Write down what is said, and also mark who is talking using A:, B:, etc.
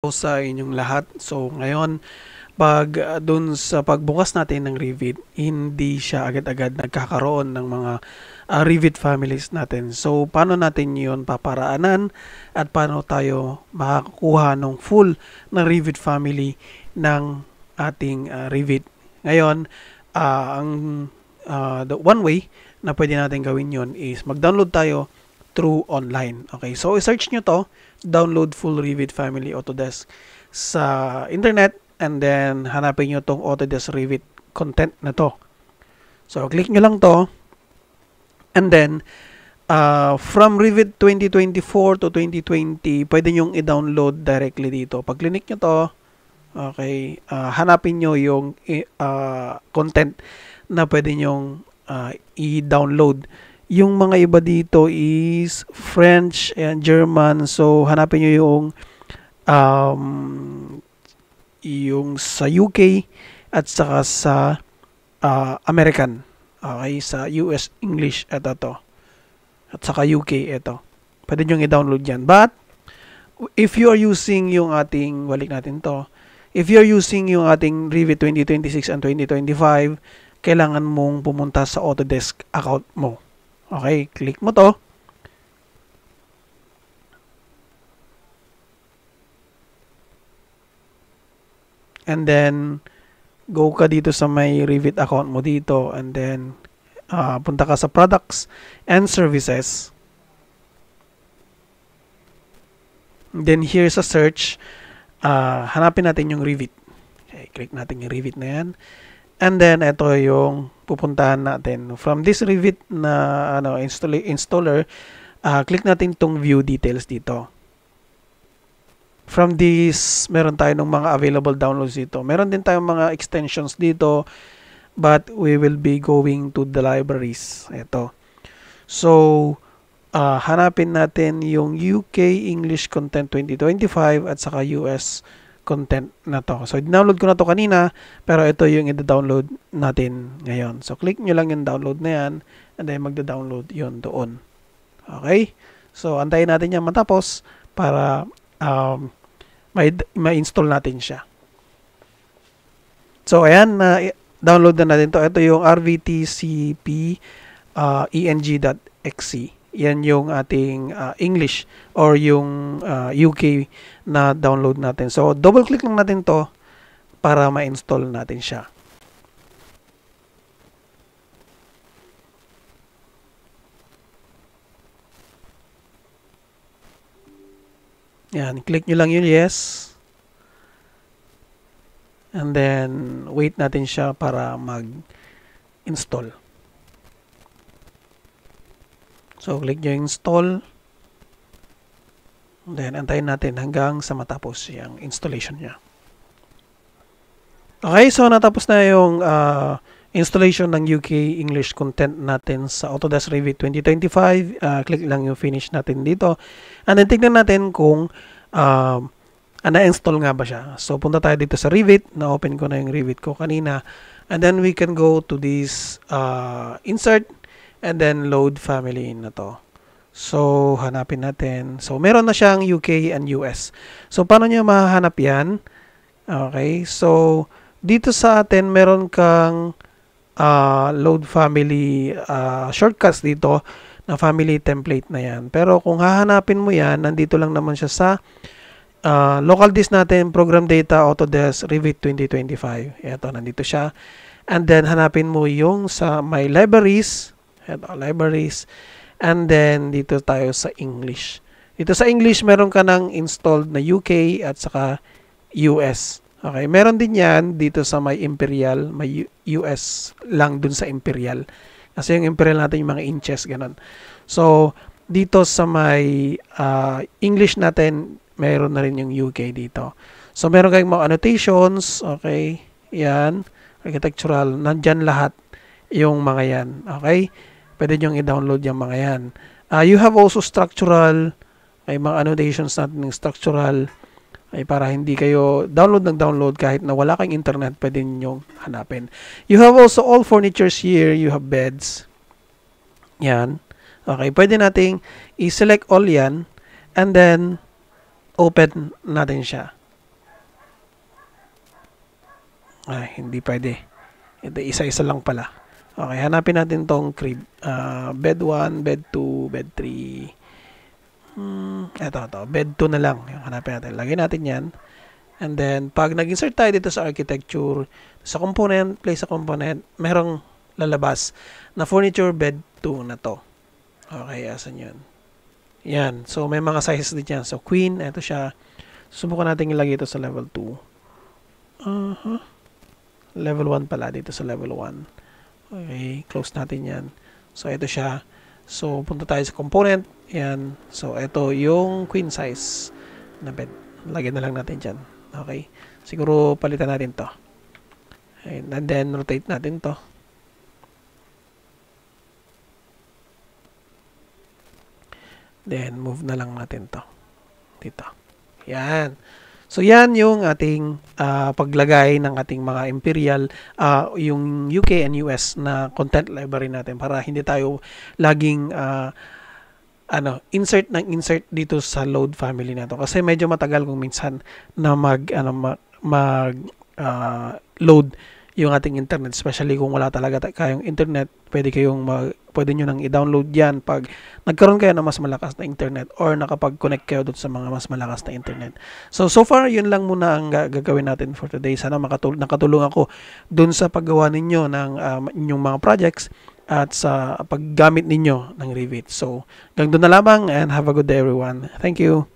A: Sa inyong lahat. So ngayon, pag dun sa pagbukas natin ng Revit, hindi siya agad-agad nagkakaroon ng mga Revit families natin. So paano natin yun paparaanan at paano tayo makakuha ng full na Revit family ng ating Revit. Ngayon, ang the one way na pwede natin gawin yon is mag-download tayo through online. Okay, so i-search nyo to, download full Revit Family Autodesk sa internet, and then hanapin nyo tong Autodesk Revit content na to. So click nyo lang to, and then from Revit 2024 to 2020, pwede nyong i-download directly dito. Pag click nyo to, okay, hanapin nyo yung content na pwede nyong i-download. Yung mga iba dito is French and German. So, hanapin nyo yung sa UK at saka sa American. Okay, sa US English, ito to. At saka UK, ito. Pwede nyo i-download yan. But, if you are using yung ating, balik natin to, if you are using yung ating Revit 2026 and 2025, kailangan mong pumunta sa Autodesk account mo. Okay, click mo to. And then, go ka dito sa may Revit account mo dito. And then, punta ka sa products and services. And then, here sa search, hanapin natin yung Revit. Okay, click natin yung Revit na yan. And then, ito yung pupuntahan natin. From this Revit na installer, click natin tong view details dito. From this, meron tayo ng mga available downloads dito. Meron din tayong mga extensions dito, but we will be going to the libraries. Ito. So, hanapin natin yung UK English Content 2025 at saka US content na to. So, download ko na to kanina, pero ito yung i-download natin ngayon. So, click nyo lang yung download na yan, and then magda-download yun doon. Okay? So, antayin natin yan matapos para ma-install natin siya. So, ayan, download na natin to. Ito yung rvtcp eng.exe. Yan yung ating English or yung UK na download natin. So, double click lang natin to para ma-install natin siya. Yan, click nyo lang yun, yes. And then, wait natin siya para mag-install. So, click nyo install. Then, antayin natin hanggang sa matapos yung installation niya. Okay, so natapos na yung installation ng UK English content natin sa Autodesk Revit 2025. Click lang yung finish natin dito. And then, tignan natin kung na-install nga ba siya. So, punta tayo dito sa Revit. Na-open ko na yung Revit ko kanina. And then, we can go to this insert and then load family na to. So, hanapin natin. So, meron na siyang UK and US. So, paano nyo mahanap yan? Okay. So, dito sa atin, meron kang load family shortcuts dito na family template na yan. Pero kung hahanapin mo yan, nandito lang naman siya sa local disk natin, program data, Autodesk, Revit 2025. Ito, nandito siya. And then, hanapin mo yung sa my libraries. Ito, libraries. And then, dito tayo sa English. Dito sa English, meron ka ng installed na UK at saka US. Okay, meron din yan dito sa may Imperial, may US lang dun sa Imperial. Kasi yung Imperial natin yung mga inches, ganun. So, dito sa may English natin, meron na rin yung UK dito. So, meron kayong mga annotations, okay, yan, architectural, nandyan lahat yung mga yan, okay. Pwede nyo i-download yung mga yan. You have also structural, ay mga annotations natin ng structural, ay para hindi kayo download kahit na wala kang internet, pwede nyo hanapin. You have also all furnitures here. You have beds. Yan. Okay, pwede nating i-select all yan and then open natin siya. Ay, hindi pwede. Ito, isa-isa lang pala. Okay, hanapin natin tong crib. Bed 1, bed 2, bed 3. Ito. Bed 2 na lang. Yung hanapin natin. Lagay natin yan. And then, pag nag-insert tayo dito sa architecture, sa component, place a component, merong lalabas na furniture bed 2 na to. Okay, asan yun? Yan. So, may mga sizes din yan. So, queen, ito siya. Subukan natin ilagay ito sa level 2. Level 1 pala dito sa level 1. Okay, close natin yan. So, ito siya. So, punta tayo sa component. Yan. So, ito yung queen size na bed. Lagyan na lang natin dyan. Okay. Siguro palitan natin to. And then rotate natin to. Then move na lang natin to. Dito. Yan. So yan yung ating paglagay ng ating mga imperial, yung UK and US na content library natin para hindi tayo laging insert dito sa load family na to kasi medyo matagal kung minsan na load yung ating internet, especially kung wala talaga kayong internet. Pwede nyo nang i-download yan pag nagkaroon kayo ng mas malakas na internet or nakapag-connect kayo doon sa mga mas malakas na internet. So far, yun lang muna ang gagawin natin for today. Sana nakatulong ako doon sa paggawa ninyo ng inyong mga projects at sa paggamit ninyo ng Revit. So, hanggang doon na lamang and have a good day everyone. Thank you.